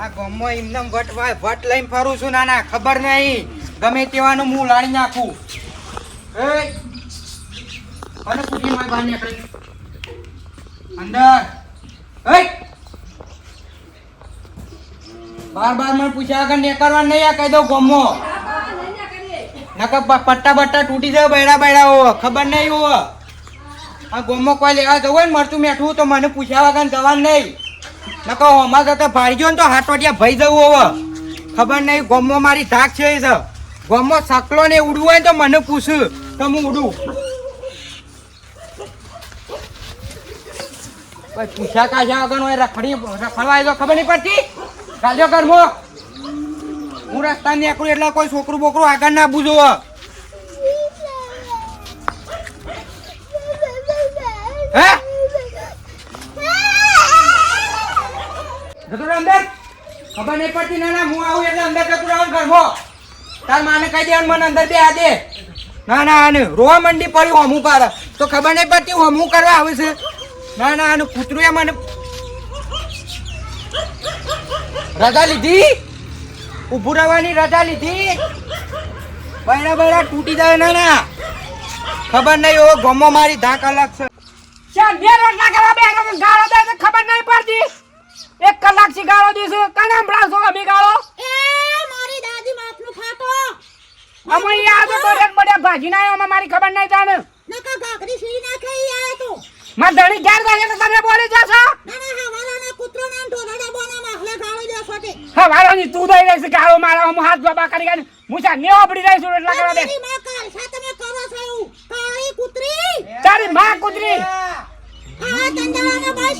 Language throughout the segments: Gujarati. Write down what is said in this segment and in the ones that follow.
આ ગમો એમને વટ લઈને ફરું છું. ના ખબર નહીં ગમે તેવાનું હું લાડી નાખું. અને પૂછી મારી બહાર નીકળે અંદર. બાર મને પૂછ્યા આગળ નીકળવા નહીં. આ કહી દઉં ગમો નકર પટ્ટા બટ્ટા તૂટી જાય. બૈડા હો ખબર નહીં હો. આ ગમો કોઈ લેવા જવું હોય ને મરતું મેઠું તો મને પૂછ્યા વગર જવાનું નહીં. નકો અમાર જતા ભાઈ ગયો ને તો હાટોટિયા ભાઈ જવું હવે. ખબર નહીં ગમો મારી ધાક છે. ગમો સકલો ને ઉડવું હોય તો મને પૂછું તો હું ઉડું. પૂછ્યા કાઢ્યા વગર હોય રખડવા તો ખબર નહીં પડતી. કાઢ્યો કરમો હું રસ્તા નીકળું એટલે કોઈ છોકરું બોકરું આગળ ના બુજો. હે અંદર ખબર નહીં પડતી. ના હું આવું એટલે અંદર જતું રહું ઘરમાં. તાર માને કહી દે મને અંદર બે આ દે. ના આને રોવા મંડી પડ્યું હમું પાર તો ખબર નહીં પડતી હમું કરવા આવે છે. ના આનું કૂતરું એ મને રજા લીધી. ઉભું રહેવાની રજા લીધી. બૈરા તૂટી જાય. ના ખબર નહીં એવો ગમો મારી ધાક અલગ છે. ખબર નહીં પડતી. 1 કલાક થી ગાળો દેશે. કને સંભળાવશો અમે ગાળો? મારી દાદી માટલું ખાતો. અમે યાદ તો બડે ભાજી ના આવ્યો. મારી ખબર નહીં જાણે. નકા ગાગરી સીડી નાખે આયો તો. માં ધણી ઘેર જાય તો તમે બોલી જાશો. ના હવાલાના કૂતરો ના ઢોરડા બોના માખલે ગાળો દે છોટે. હવાલાની તું દઈ રહી છે ગાળો મારા. હું હાથ બાબા કરી ગઈ. મુછા ને ઓપડી રહી છું એટલા કરવા દે. તારી માં કાલ સાથે મે કરો છો એવું. કાળી કૂતરી. તારી માં કૂતરી. હા તંદાવાના બસ.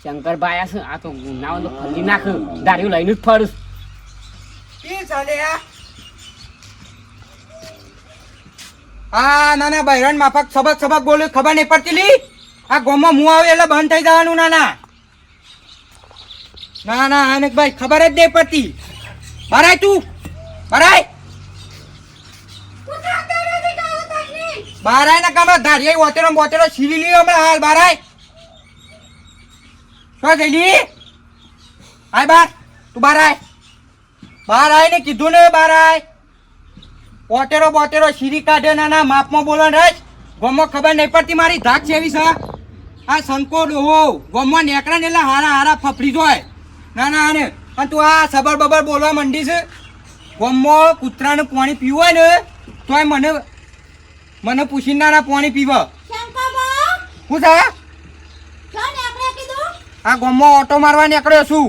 શંકર ભાઈ છે આ તો નાવ તો ફરી નાખ. દારૂ લઈને જ ફરું. કી ચાલે આ નાના બહેરણ માફક સબક બોલ્યું ખબર નહીં પડતી લી. આ ગોમાં મું આવે એટલે બંધ થઈ જવાનું. ના અનેકભાઈ ખબર જ નહીં પડતી. ભરાય તું ભરાય બારાય ના કામ ધારિયા બોતેરો છીલી લ્યો હમણાં હાલ. બારાય શું થયેલી? આય બાર તું બહાર આય ને કીધું ને બહાર આય. બોતેરો શીરી કાઢે. ના માપમાં બોલો ને ગોમો ખબર નહીં પડતી મારી ધાક છે એવી છે. આ સંકો ડોહો ગોમો નેકરા ને એટલે હારા ફફડી જોય. ના અને તું આ સબર બબર બોલવા મંડી છે. ગોમો કૂતરાનું પાણી પીવું હોય ને તોય મને પૂછીને ના પાણી પીવો. શું છે આ ગોમો ઓટો મારવા નીકળ્યો છું.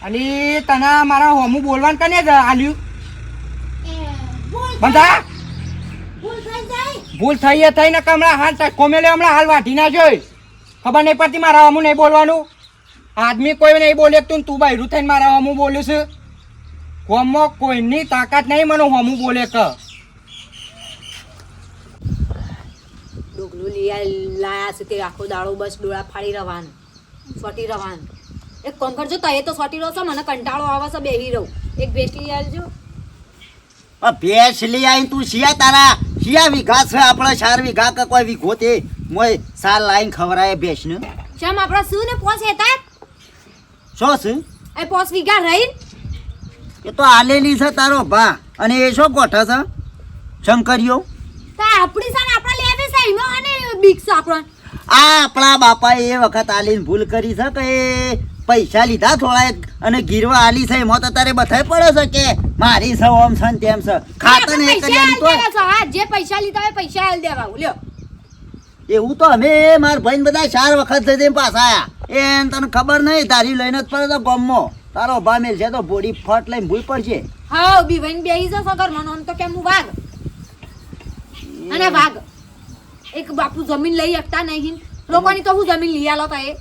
અને તને મારા હોમું બોલવાનું કને જ આલ્યું? બંધા ભૂલ થઈ ને હમણાં હાલ કોમેલે હમણાં હાલ વાઢી ના જોઈ. ખબર નહીં પડતી મારા હોમું નહીં બોલવાનું. આદમી કોઈ નહીં બોલે તું બહેરું થઈને મારા હોમું બોલું છું. હોમો કોઈની તાકાત નહીં મને હોમું બોલે કે. ડોગલું લાયા છે તે આખો દાડો બસ ડોળા ફાડી રવાનું સોટી રવાનું. એક કોમ કરજો તો એ તો સોટી રહો છો. મને કંટાળો આવે છે બેહી રહું. એક ભેંસ લઈ આવજો. ભેંસ લઈ આવી તું શિયા તારા શિયા વીઘા છે આપણે 4 વીઘા કે કોઈ વીઘો તે મોય સાલ લાઈન ખવરાય ભેંસ ને. શેમ આપણા શું ને પોસ હેતા શું છે એ પોસ વીઘા રહી એ તો આલેલી છે તારો ભા. અને એ શું ગોઠા છે શંકરીઓ? તા આપણી સાને આપણા લેવે છે એનો અને બીક છે આપણો. આ આપણા બાપા એ વખત આલીને ભૂલ કરી છે કે પૈસા લીધા થોડા અને ગીરવા આલી છે. એમાં તો તારે બધાય પડે છે કે મારી છે ઓમ છે તેમ છે. ખાતર ને કરી આલી તો હા જે પૈસા લીધા હોય પૈસા આલ દેવા લ્યો. એવું તો અમે માર ભાઈને બધા 4 વખત જઈને પાછા આયા. એને તને ખબર નહીં તારી લઈને જ પડે તો ગમમાં તારો ભા મેલ છે તો બોડી ફટ લઈને ભૂલ પડશે. હા બીવાઈને બેહી જશો સગર મને આમ તો કેમ હું વાઘ અને વાઘ એક બાપુ જમીન લઈ શકતા નહીં. લોકોની તો હું જમીન લઈ આલો તો એ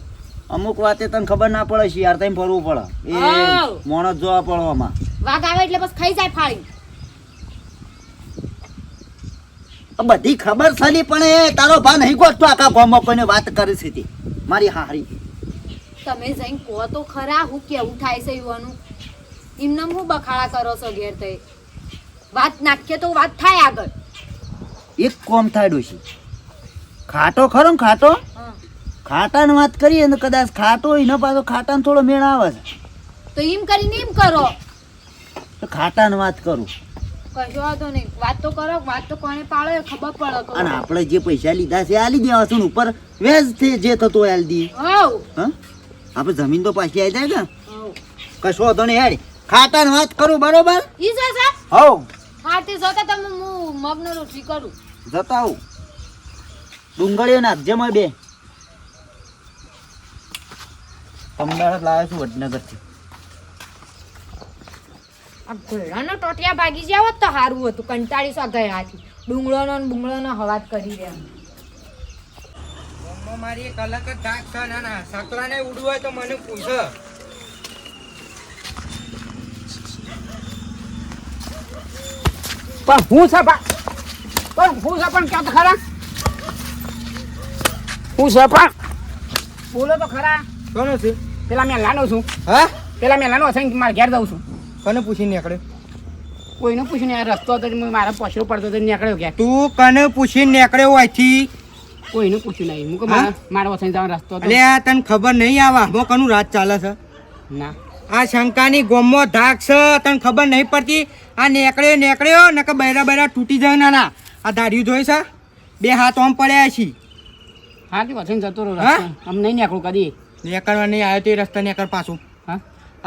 અમુક વાતે તને ખબર ના પડે છે યાર. તને ફરવું પડે એ મોણસ જોવા પડવામાં. વાઘ આવે એટલે બસ ખાઈ જાય ફાળી. બધી ખબર છે ની પણ એ તારો ભા નહીં ગોઠતો આખા ગામમાં કોઈને વાત કરે છે તે મારી હારી. તમે જઈને કહો તો ખરા હું કેવું થાય છે યુવાનું. એમને હું બખાડા કરો છો ઘેર થઈ વાત નાખીએ તો વાત થાય આગળ. એક કોમ થાય ડોશી ખાટો ખરો ને ખાટો ખાટાની વાત કરીએ ને કદાચ ખાટો હોય ને પાછો ખાટાનો થોડો મેળ આવે છે. તો એમ કરીને એમ કરો. તો ખાટાની વાત કરું. કશો વાંધો નહીં. વાત તો કરો. વાત તો કોને પાડો એ ખબર પડે કરો. અને આપણે જે પૈસા લીધા છે આલી દેવા છે ને ઉપર વ્યાજ થી જે થતું હોય આલી દઈએ. હઉ. હા આપણે જમીન તો પાછી આવી જાય કે હઉ. કશો વાંધો નહીં હેડ ખાટાની વાત કરું બરોબર. ઈ છે સાહેબ. હવ હા તે જોતા તમે હું મગનો રોટલી કરું. જતા આવું ડુંગળીઓ નાખજે માં બે અમદાવાદ લાવ્યો છું વડનગરથી. આ ઘોડાનો ટોટિયા ભાગી જાવ તો સારું હતું. કંટાળી સો ગયાથી ડુંગળોનો ને બુંગળોનો હવાજ કરી રહ્યા. ગોમમાં મારી એક અલગ જ ધાક છે. ના ના સકલાને ઉડવું હોય તો મને પૂછ. પણ હું છે પણ હું છે પણ ક્યાં તો ખરા હું છે પણ બોલો તો ખરા. કોનો છે? પેલા મેં લાનો છું. હા પેલા મેં લાનો છે મારે ઘેર જઉં છું. કને પૂછીને નીકળે? કોઈને પૂછ્યું આ રસ્તો હતો મારા પછરો પડતો હતો નીકળ્યો ક્યાં. તું કને પૂછીને નીકળ્યો હોયથી? કોઈને પૂછ્યું નહીં. હું હા? મારા વસઈ જવાનો રસ્તો હતો. એટલે આ તને ખબર નહીં આવા હું કનું રાત ચાલે છે? ના આ શંકાની ગોમમાં ધાક છે તને ખબર નહીં પડતી? આ નીકળ્યો ને કે બૈરા તૂટી જાય. ના ના આ દાઢી જોઈ છે બે હાથ ઓમ પડ્યા છે. હા તે વસઈ જતો રહ્યો હા? રસ્તો. આમ નહીં નીકળું કદી. નીકળવા નહીં આવ્યો તો એ રસ્તા નીકળ પાછો. હા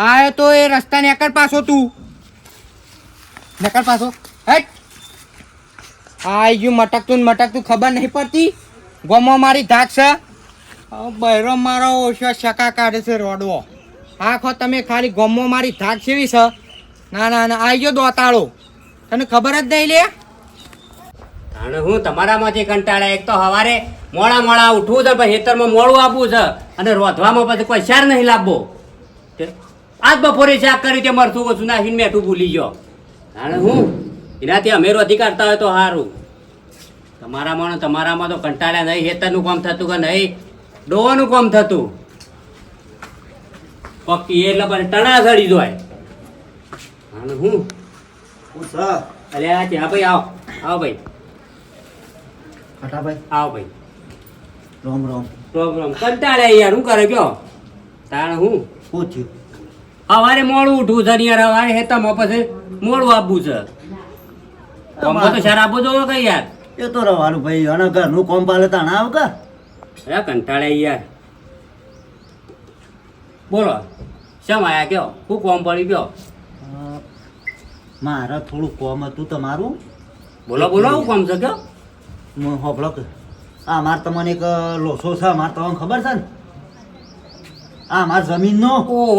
આવ્યો તો એ રસ્તા નીકળ પાછો. તું નીકળ પાછો. હેટ આઈ ગયું મટકતું ને મટકતું ખબર નહીં પડતી. ગોમમાં મારી ધાક છે. બૈરો મારો ઓછો શકા કાઢે છે રોડવો. આખો તમે ખાલી ગોમમાં મારી ધાક સેવી છે. ના ના ના આઈ ગયો દોતાળો. તને ખબર જ નહીં લે. અને હું તમારામાંથી કંટાળે. એક તો સવારે મોડા ઉઠવું છે પછી ખેતરમાં મોડું આપવું છે અને રોધવામાં પછી કોઈ શાર નહીં લાવવો. આજ બપોરે શાક કરી તે મરથું ઓછું નાખીને મેઠું ભૂલી ગયો. અને હું એનાથી અમે રોધી કાઢતા હોય તો સારું. તમારામાં તો કંટાળ્યા નહીં. ખેતરનું કામ થતું કે નહીં ડોવાનું કામ થતું. પક્કી એટલે પછી ટણા સડી જાય. અને હું અરે આ ત્યાં ભાઈ આવો ભાઈ ખાટાભાઈ આવો ભાઈ રોમ રોમ પ્રોગ્રામ કંટાળે યાર. શું કરે કયો તાણ હું શું થયું? સવારે મોડું ઉઠવું છે ને યાર. સવારે હેતામાં પછી મોડું આપવું છે. કોમ તો સારા આપવો જોવો કઈ યાર. એ તો રવાનું ભાઈ અને ઘરનું કોમ પાલે તાણ આવ કે અરે કંટાળે યાર. બોલો શમ આયા કયો શું કોમ પડી કયો. મારે થોડું કોમ હતું તમારું. બોલો શું કોમ છે કયો. હું હોભળો કે આ મારે તમને એક લોસો છે. મારે તમને ખબર છે ને આ માર જમીનનો.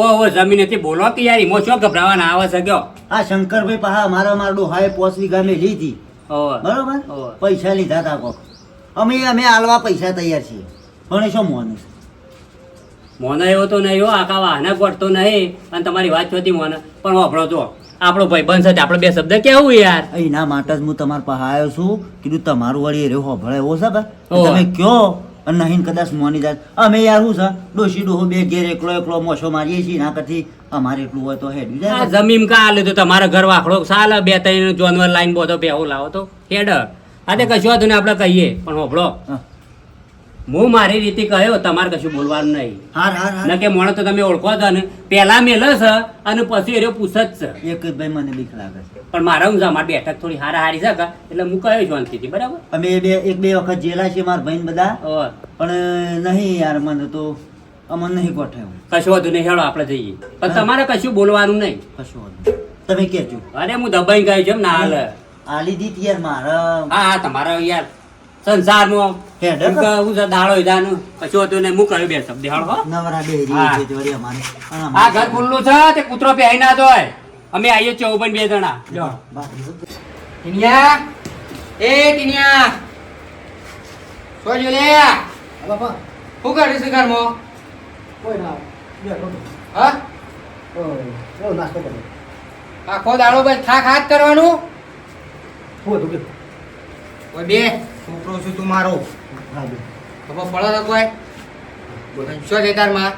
ઓહો જમીન હતી. બોલો કે યાર એમાં શું ગભરાવાના આવે છે કયો. આ શંકરભાઈ પાહા મારા ડોહાએ 5 વીઘા મેં લીધી ઓહો બરોબર. ઓહો. પૈસા લીધા તા કોક. અમે આલવા પૈસા તૈયાર છીએ પણ એ શું મોને છે? મોનો એવો તો નહીં હો. આખા વાહના ગોઠતો નહીં. અને તમારી વાત છોતી મોને પણ વાપરો તો આપણો ભાઈ બંધ છે આપણે બે શબ્દ કેવું યાર. એના માટે જ હું તમારા પાસે આવ્યો છું. કીધું તમારું વળી રે હોભળે એવો છે કે ઓહો. તમે કયો અને નહીં કદાચ મોની જાય. અમે યાર શું છે ડોશી ડોહો બે ઘેર એકલો મોસો મારીએ છીએ. ના કરતી અમારે એટલું હોય તો હેડવી આ જાય. જમીન કા લે તો તમારા ઘર વાખડો સાલ બે ત્રણ જાનવર લાઈન બોધો પેહો લાવો તો હેડ. આ તે કશું હતું ને આપણે કહીએ પણ હોભળો હા. હું મારી રીતે કહ્યો તમારે કશું બોલવાનું નહીં. હાર હાર હાર. ન કે મોણો તો તમે ઓળખો છો ને પેલા મેલો છે અને પછી એરો પૂછ જ છે. એક જ ભાઈ મને બીક લાગે છે. પણ મારા હું મારી બેઠક થોડી હારી છે કે એટલે હું કહ્યો શાંતિથી બરાબર. અમે એક બે વખત જેલા છે મારા ભાઈ બધા ઓહ, પણ નહીં યાર મને તો અમને નહીં ગોઠવ્યું. કશું વધુ નહીં હેડો આપણે જઈએ પણ તમારે કશું બોલવાનું નહીં. કશું વાંધો નહીં. તમે કહેજો. અરે હું દબાઈ ગયો છું એમ ના હાલ. આલી દીધી યાર મારા હા તમારા યાર સંસારમાં હેડ એમ કે હું છે દાડો દાનું કશું હતું ને હું કહ્યું બે શબ્દ હેડો હો. નવરા બેહરી હા. છે વળી અમારે. અને આ અમારે- ઘર ખુલ્લું છે તે કૂતરો પહેરી ના જોય. અમે આવીએ ચૌબન બે જણા લ્યો. ટીનિયા એ ટીનિયા શું જો લે બાપા શું કરે છે ઘરમાં? કોઈ ના બેઠો તો. હા નાસ્તો કરો. આખો દાડો બસ થાક હાથ કરવાનું. શું હતું કે? ઓય બે છોકરો છું તું મારો હા બે. ખબર પડે તો કોઈ શું છે તાર માં?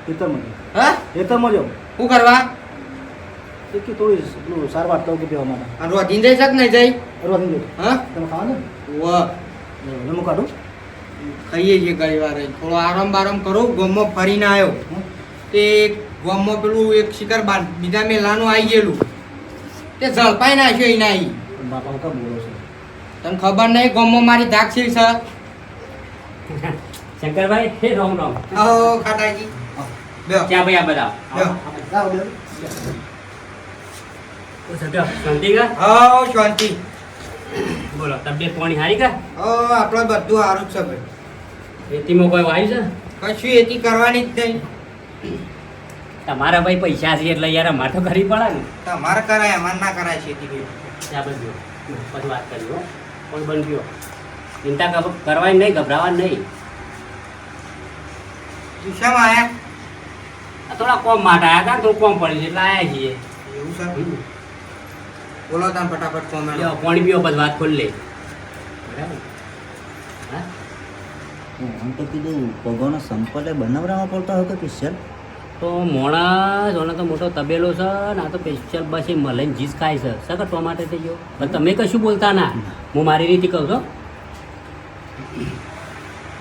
ખેતરમાં હા ખેતરમાં જાઉં. શું કરવા? એક કે થોડી પેલું સારવાર તો કે પીવા માટે. આ રોધીને જઈ શક નહીં જઈ? રોજ નહીં હા તમે ખાવા ને? વ હું કાઢું ખાઈએ છીએ ઘણી વાર થોડો આરામ બારામ કરો ગોમમાં ફરીને આવ્યો તે ગોમમાં પેલું એક શિખર બીજા મેલાનું આવી ગયેલું તે ઝડપાઈ નાખ્યો એને આવી બાપા હું કાં બોલો છો તને ખબર નહીં ગોમમાં મારી ધાકશીલ છે શંકરભાઈ હે રામ રામ આવો ખાટાજી બેહો. ક્યાં ભાઈ આ બધા બેહો. લાવો બેન શાંતિ કા હો શાંતિ બોલો તબિયત પાણી હારી કા હો આપણો બધું સારું જ છે ભાઈ ખેતીમાં કોઈ વાય છે કશું એથી કરવાની જ નહીં તમારા ભાઈ પૈસા છે એટલે યાર અમારે તો કરવી પડે ને તમારે કરાય અમારે ના કરાય ખેતી ભાઈ ત્યાં બધું પછી વાત કરી હો કોણ બન ગયો ચિંતા કરવાની નહીં ગભરાવાની નહીં તું શેમ આયા આ થોડા કોમ માટે આવ્યા હતા ને થોડું કોમ પડી એટલે આવ્યા છીએ એવું છે બોલો તમે ફટાફટ કોમેન્ટ લ્યો, પાણી પીવો પછી વાત ખોલી લે બરાબર હા હું તો કીધું પગોનો સંપલે બનાવવામાં પડતો હતો સ્પેશિયલ તો મોણા જોને તો મોટો તબેલો છે ને આ તો સ્પેશિયલ બસ એ મલાઈને જીસ ખાય છે સગર ટોમાટે થઈ ગયો પણ તમે કશું બોલતા ના હું મારી રીતે કહું છું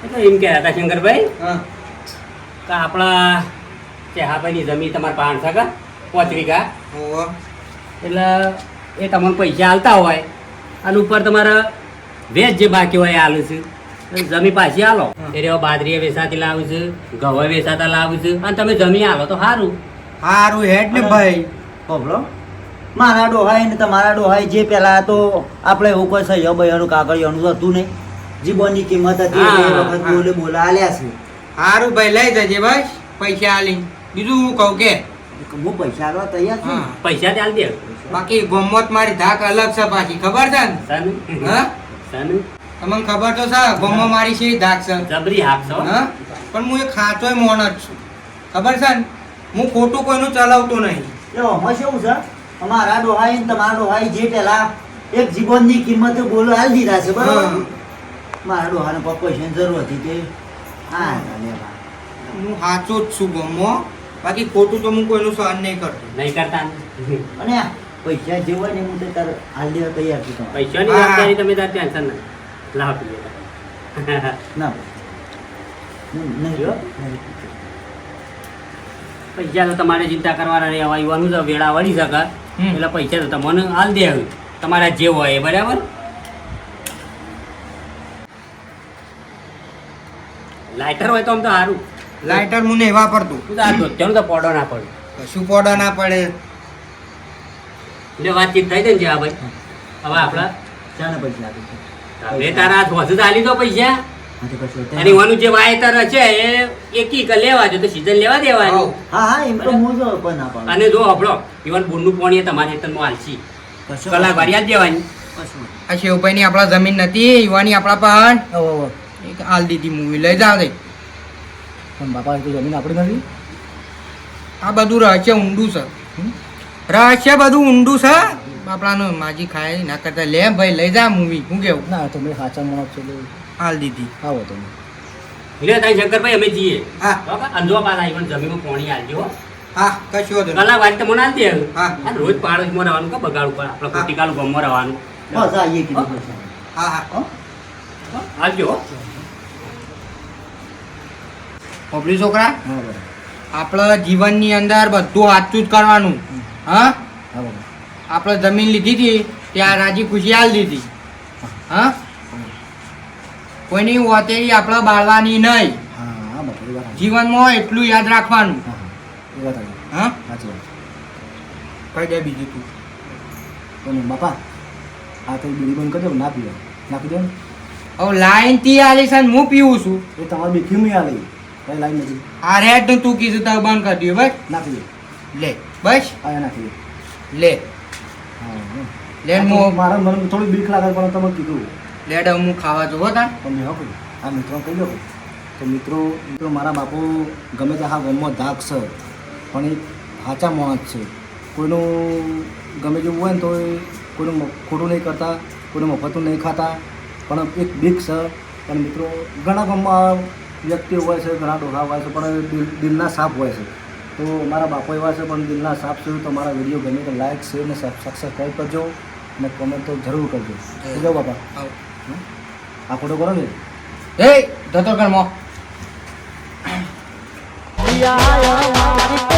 એટલે એમ કહેતા હતા શંકરભાઈ હા કે આપણા ચેહાભાઈની જમીન તમારે 5 કા 5 વીઘા ઓહો એટલે એ તમને પૈસા આલતા હોય અને ઉપર તમારે વેચ જે બાકી હોય એ આલું છે જમીન પાછી આલો હા. એ રેવા બાજરી વેચાતી લાવું છું ઘઉં વેચાતા લાવું છું અને તમે જમીન આલો તો સારું હારું હેડ ને ભાઈ પબલો મારા ડોહાઈ ને તમારા ડોહાઈ જે પેલા તો આપણે એવું કોઈ સહ્ય બહેનું કાગળિયાનું તો હતું નહીં જીવનની કિંમત હતી હા, એ વખત હા. બોલે આલ્યા છે હારું ભાઈ લઈ જજે બસ પૈસા આલી બીજું હું કહું કે હું પૈસા આલવા તૈયાર છું હા. પૈસા ચાલ દે બાકી ગોમત મારી ધાક અલગ છે પાછી ખબર છે ને સન હા સન તમને ખબર તો છે ગોમો મારી છે ધાક છે જબરી હાકશો હા પણ હું એક ખાચોય મોણ જ છું ખબર છે ને હું ખોટું કોઈનું ચલાવતો નહીં એટલે આમાં શું છે અમારા ડોહાઈ ને તમારા ડોહાઈ જે પેલા એક જીવનની કિંમત બોલો આલી દીધા છે બરાબર હા. મારા ડોહાને કોઈ પૈસાની જરૂર હતી તે હા લેવા હું સાચો જ છું ગોમો બાકી ખોટું તો હું કોઈનું સહન નહીં કરતો નહીં કરતા ને. અને આ પૈસા જે હોય ને હું તે તારે હાલ દેવા તૈયાર છું તમારે પૈસાની વાત કરી તમે તાર ટેન્શન ના લાવ પીએ ના નહીં જો. પૈસા તો તમારે ચિંતા કરવાના નહીં હવે યુવાનું તો વેળા વળી શકે હમ. એટલે પૈસા તો તમને હાલ દે હવે તમારા જે હોય એ બરાબર લાઇટર હોય તો આમ તો સારું લાઇટર હું નહીં વાપરતું શું તો આ ધોતિયાનું તો પોડો ના પડે કશું પોડા ના પડે એટલે વાતચીત થઈ જાય ને જ્યાં ભાઈ હવે આપણા ચાને પૈસા આપી છે હવે તારા વધુ ચાલી તો પૈસા હા તો કશું અને એવાનું જે વાયતર છે એ એકી કે લેવા જો તો સીઝન લેવા દેવાની હોવ. હા હા એમ તો હું જો પણ ના પાડું અને જો હબળો ઇવન બોરનું પાણી તમારે હેતરમાં આલસી કશું કલાક વારી આલ દેવાની કશું આ શિવભાઈની આપણા જમીન નથી યુવાની આપણા પણ એક હાલ દીધી મૂવી લઈ જાવ દે પણ બાપા એ તો જમીન આપણી નથી આ બધું રહસ્ય ઊંડું છે રહસ્ય બધું ઊંડું છે આપણાનું માજી ખાય ના કરતા લે ભાઈ લઈ જા મૂવી હું કેવું ના તમે સાચા માણસ છો હાલ દીધી આવો તમે લે તાઈ શંકરભાઈ અમે જઈએ હા બરાબર અંધો પાછા ઇવન જમીનમાં પાણી આલજો હા કશું વાંધો નહીં. કલાક વારી તો મને આલ દે હવે. હા. આ રોજ પાડોશમાં રહેવાનું કે બગાડું પડે આપણે ખોટીકાલું ગમમાં રહેવાનું બસ આવીએ કીધું પૈસા હા હા હો? આવજો પોપલી છોકરા હા બરાબર આપણા જીવનની અંદર બધું સાચું જ કરવાનું હા હા બરાબર આપણે જમીન લીધી હતી ત્યાં રાજી ખુશી હાલ દીધી હા કોઈની વતેરી આપણે બાળવાની નહીં હા હા બરાબર એ વાત સાચી. જીવનમાં એટલું યાદ રાખવાનું હા હા એ વાત સાચી. હા સાચી વાત કહી દે બીજું તું પણ બાપા આ તો બીડી બંધ કરી દો ના પીવો ના પીધો ને હવે લાઈન થી આલી છે ને હું પીવું છું એ તમારે બી ફીમ આવી કઈ લાઈન નથી આ રેડ તો તું કીધું તો બંધ કરી દઉં બસ ના પીવે લે બસ આ ના પીવે લે હા લે આ તો હું મારા મને થોડી બીક લાગે પણ તમે કીધું લેડ હું ખાવા જોવો તા તમે હા કહ્યું આ મિત્રો કહી દો તો મિત્રો મારા બાપુ ગમે તે હા ગમમાં ધાક છે પણ એ સાચા માણસ છે કોઈનું ગમે જેવું હોય ને તો એ કોઈનું ખોટું નહીં કરતા કોઈનું મફતું નહીં ખાતા પણ એક બીક છે પણ મિત્રો ઘણા ગામમાં વ્યક્તિઓ હોય છે ઘણા ડોહા હોય છે પણ દિલના સાફ હોય છે તો મારા બાપુ એવા છે પણ દિલના સાફ છે તો મારા વિડીયો ગમે તો લાઈક શેર ને સબસ્ક્રાઈબ કરજો અને કોમેન્ટ તો જરૂર કરજો જો બાપા આવ. આ ફોટો કરો ને એ ધતો કર મો યા